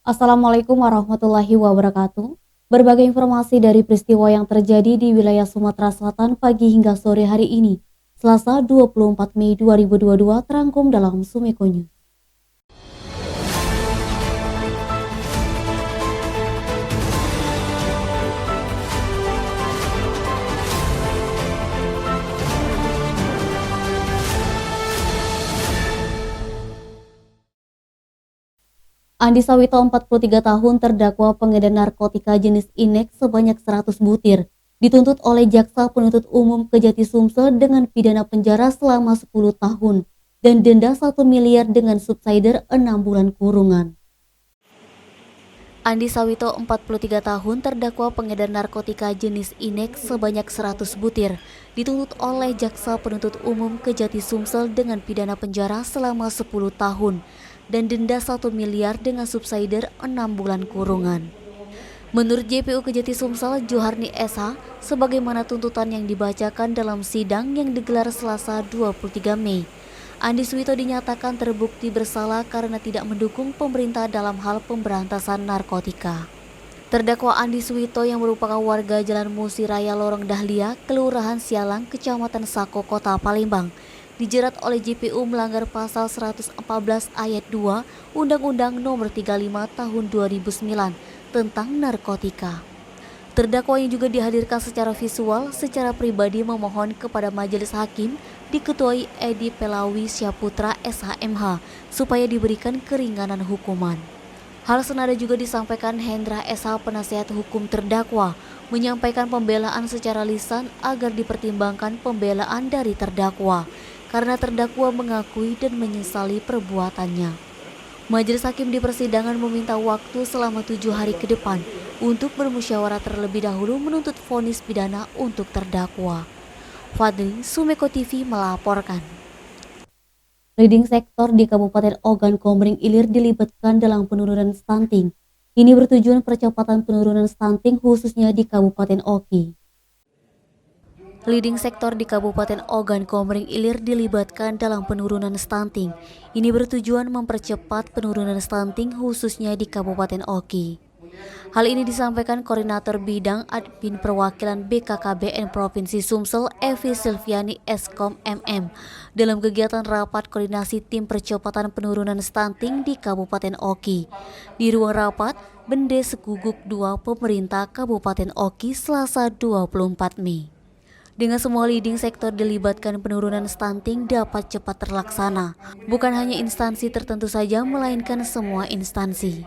Assalamualaikum warahmatullahi wabarakatuh. Berbagai informasi dari peristiwa yang terjadi di wilayah Sumatera Selatan pagi hingga sore hari ini, Selasa 24 Mei 2022 terangkum dalam Sumeko News. Andi Sawito 43 tahun terdakwa pengedar narkotika jenis inek sebanyak 100 butir, dituntut oleh Jaksa Penuntut Umum Kejati Sumsel dengan pidana penjara selama 10 tahun dan denda 1 miliar dengan subsidiar 6 bulan kurungan. Andi Sawito 43 tahun terdakwa pengedar narkotika jenis inek sebanyak 100 butir, dituntut oleh Jaksa Penuntut Umum Kejati Sumsel dengan pidana penjara selama 10 tahun dan denda 1 miliar dengan subsidiar 6 bulan kurungan. Menurut JPU Kejati Sumsel Joharni SH, sebagaimana tuntutan yang dibacakan dalam sidang yang digelar Selasa 23 Mei, Andi Sawito dinyatakan terbukti bersalah karena tidak mendukung pemerintah dalam hal pemberantasan narkotika. Terdakwa Andi Sawito yang merupakan warga Jalan Musi Raya Lorong Dahlia, Kelurahan Sialang, Kecamatan Sako, Kota Palembang, dijerat oleh JPU melanggar pasal 114 ayat 2 Undang-Undang Nomor 35 Tahun 2009 tentang narkotika. Terdakwa yang juga dihadirkan secara visual secara pribadi memohon kepada majelis hakim diketuai Edi Pelawi Syaputra SHMH supaya diberikan keringanan hukuman. Hal senada juga disampaikan Hendra SH penasihat hukum terdakwa, menyampaikan pembelaan secara lisan agar dipertimbangkan pembelaan dari terdakwa karena terdakwa mengakui dan menyesali perbuatannya. Majelis hakim di persidangan meminta waktu selama 7 hari ke depan untuk bermusyawarah terlebih dahulu menuntut vonis pidana untuk terdakwa. Fadli, Sumeko TV melaporkan. Leading sektor di Kabupaten Ogan Komering Ilir dilibatkan dalam penurunan stunting. Ini bertujuan percepatan penurunan stunting khususnya di Kabupaten Oki. Leading sektor di Kabupaten Ogan Komering Ilir dilibatkan dalam penurunan stunting. Ini bertujuan mempercepat penurunan stunting khususnya di Kabupaten Oki. Hal ini disampaikan Koordinator Bidang Admin Perwakilan BKKBN Provinsi Sumsel Evi Silviani Eskom MM dalam kegiatan rapat koordinasi tim percepatan penurunan stunting di Kabupaten Oki. Di ruang rapat, Bende Sekuguk 2 Pemerintah Kabupaten Oki Selasa 24 Mei. Dengan semua leading sektor dilibatkan, penurunan stunting dapat cepat terlaksana. Bukan hanya instansi tertentu saja, melainkan semua instansi.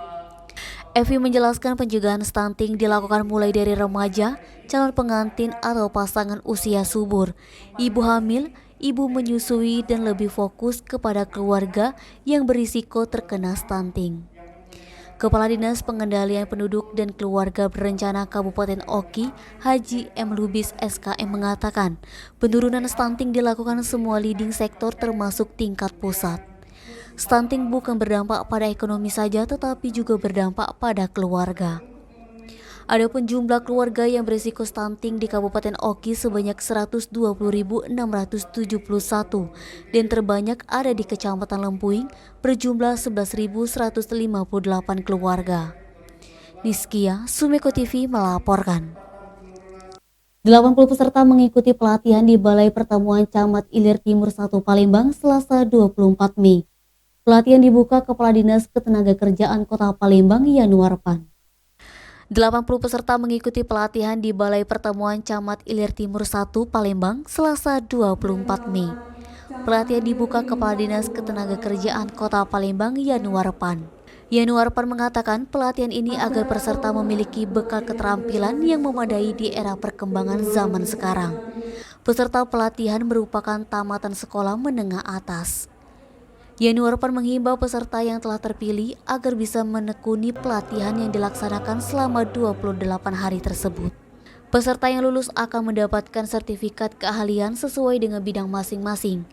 Evi menjelaskan pencegahan stunting dilakukan mulai dari remaja, calon pengantin atau pasangan usia subur, ibu hamil, ibu menyusui, dan lebih fokus kepada keluarga yang berisiko terkena stunting. Kepala Dinas Pengendalian Penduduk dan Keluarga Berencana Kabupaten Oki, Haji M. Lubis SKM mengatakan, penurunan stunting dilakukan semua leading sektor termasuk tingkat pusat. Stunting bukan berdampak pada ekonomi saja tetapi juga berdampak pada keluarga. Adapun jumlah keluarga yang berisiko stunting di Kabupaten Oki sebanyak 120.671 dan terbanyak ada di Kecamatan Lempuing berjumlah 11.158 keluarga. Niskia, Sumeko TV melaporkan. 80 peserta mengikuti pelatihan di Balai Pertemuan Camat Ilir Timur 1 Palembang Selasa 24 Mei. Pelatihan dibuka Kepala Dinas Ketenagakerjaan Kota Palembang Yanuarpan. 80 peserta mengikuti pelatihan di Balai Pertemuan Camat Ilir Timur 1 Palembang Selasa 24 Mei. Pelatihan dibuka Kepala Dinas Ketenagakerjaan Kota Palembang Yanuarpan. Yanuarpan mengatakan pelatihan ini agar peserta memiliki bekal keterampilan yang memadai di era perkembangan zaman sekarang. Peserta pelatihan merupakan tamatan sekolah menengah atas. Yanuarpan menghimbau peserta yang telah terpilih agar bisa menekuni pelatihan yang dilaksanakan selama 28 hari tersebut. Peserta yang lulus akan mendapatkan sertifikat keahlian sesuai dengan bidang masing-masing.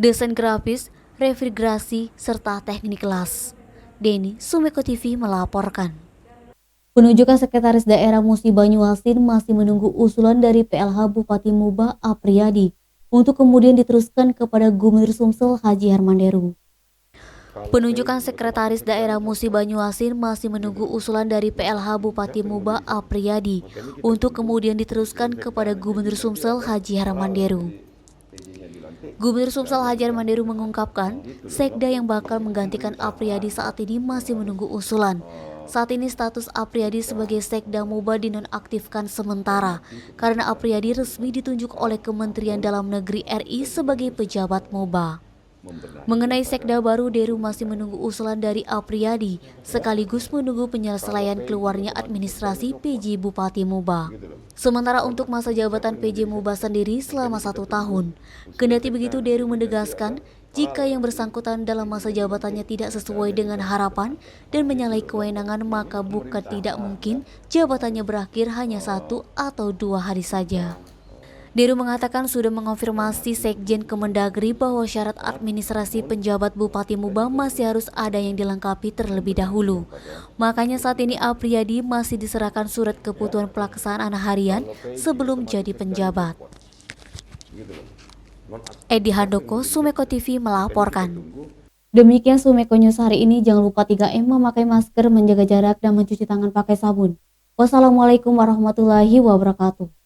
Desain grafis, refrigerasi, serta teknik las. Denny, Sumeko TV melaporkan. Penunjukan Sekretaris Daerah Musi Banyuasin masih menunggu usulan dari PLH Bupati Muba Apriyadi untuk kemudian diteruskan kepada Gubernur Sumsel Haji Hermanderu. Penunjukan Sekretaris Daerah Musi Banyuasin masih menunggu usulan dari PLH Bupati Muba Apriyadi untuk kemudian diteruskan kepada Gubernur Sumsel Haji Harmanderu. Gubernur Sumsel Haji Harmanderu mengungkapkan, Sekda yang bakal menggantikan Apriyadi saat ini masih menunggu usulan. Saat ini status Apriyadi sebagai Sekda Muba dinonaktifkan sementara karena Apriyadi resmi ditunjuk oleh Kementerian Dalam Negeri RI sebagai pejabat Muba. Mengenai Sekda baru, Deru masih menunggu usulan dari Apriyadi, sekaligus menunggu penyelesaian keluarnya administrasi PJ Bupati Muba. Sementara untuk masa jabatan PJ Muba sendiri selama 1 tahun. Kendati begitu, Deru menegaskan, jika yang bersangkutan dalam masa jabatannya tidak sesuai dengan harapan dan menyalahi kewenangan, maka bukan tidak mungkin jabatannya berakhir hanya 1 atau 2 hari saja. Deru mengatakan sudah mengonfirmasi Sekjen Kemendagri bahwa syarat administrasi penjabat Bupati Muba masih harus ada yang dilengkapi terlebih dahulu. Makanya saat ini Apriyadi masih diserahkan surat kebutuhan pelaksanaan harian sebelum jadi penjabat. Edi Handoko, Sumeko TV melaporkan. Demikian Sumeko News hari ini. Jangan lupa 3M, memakai masker, menjaga jarak, dan mencuci tangan pakai sabun. Wassalamualaikum warahmatullahi wabarakatuh.